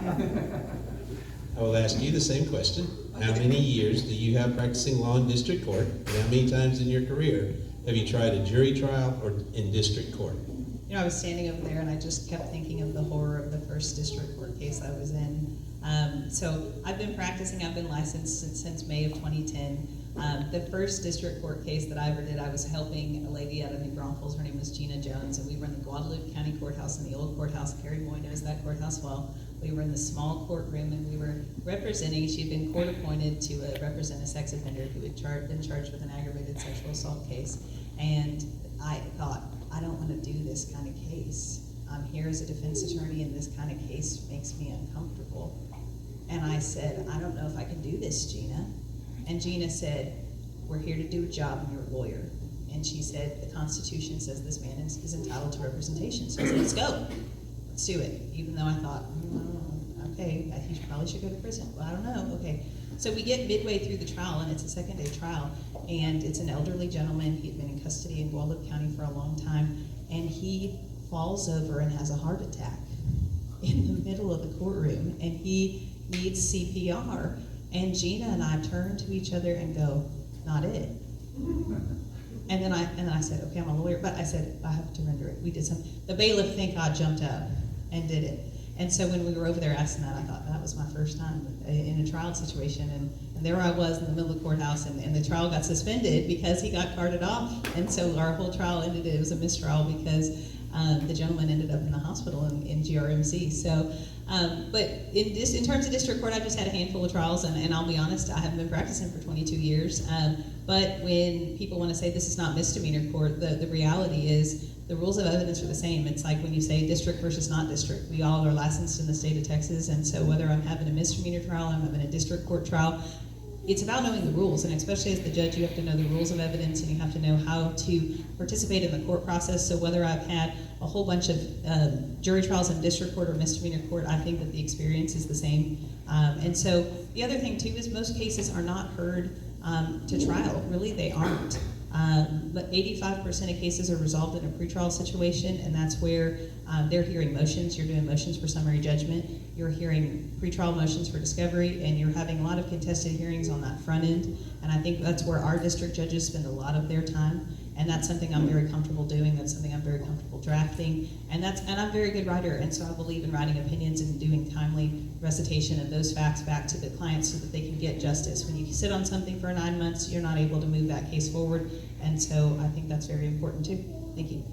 I will ask you the same question. How many years do you have practicing law in district court? And how many times in your career have you tried a jury trial or in district court? You know, I was standing over there and I just kept thinking of the horror of the first district court case I was in. So I've been practicing, I've been licensed since May of 2010. The first district court case that I ever did, I was helping a lady out of New Braunfels. Her name was Gina Jones, and we were in the Guadalupe County Courthouse, in the old courthouse. Carrie Moy knows that courthouse well. We were in the small courtroom, and we were representing, she had been court appointed to represent a sex offender who had been charged with an aggravated sexual assault case. And I thought, I don't want to do this kind of case. I'm here as a defense attorney, and this kind of case makes me uncomfortable. And I said, I don't know if I can do this, Gina. And Gina said, we're here to do a job, and you're a lawyer. And she said, the Constitution says this man is entitled to representation. So I said, let's go. Let's do it. Even though I thought, okay, he probably should go to prison. Well, I don't know. Okay. So we get midway through the trial, and it's a second-day trial, and it's an elderly gentleman. He'd been in custody in Guadalupe County for a long time, and he falls over and has a heart attack in the middle of the courtroom, and he needs CPR. And Gina and I turned to each other and go, not it. And then I said, okay, I'm a lawyer, but I said, I have to render it. We did some, the bailiff, thank God, jumped up and did it. And so when we were over there asking that, I thought that was my first time in a trial situation. And there I was in the middle of the courthouse, and the trial got suspended because he got carted off. And so our whole trial ended, it was a mistrial because the gentleman ended up in the hospital in GRMC. So, but in terms of district court, I've just had a handful of trials, and I'll be honest, I haven't been practicing for 22 years. But when people want to say this is not misdemeanor court, the reality is the rules of evidence are the same. It's like when you say district versus not district. We all are licensed in the state of Texas, and so whether I'm having a misdemeanor trial, I'm having a district court trial, it's about knowing the rules, and especially as the judge, you have to know the rules of evidence, and you have to know how to participate in the court process. So whether I've had a whole bunch of jury trials in district court or misdemeanor court, I think that the experience is the same. And so the other thing too is most cases are not heard to trial. Really, they aren't. But 85% of cases are resolved in a pretrial situation, and that's where they're hearing motions. You're doing motions for summary judgment. You're hearing pretrial motions for discovery, and you're having a lot of contested hearings on that front end. And I think that's where our district judges spend a lot of their time, and that's something I'm very comfortable doing. That's something I'm very comfortable drafting, and I'm a very good writer, and so I believe in writing opinions and doing timely recitation of those facts back to the clients so that they can get justice. When you sit on something for 9 months, you're not able to move that case forward, and so I think that's very important too. Thank you.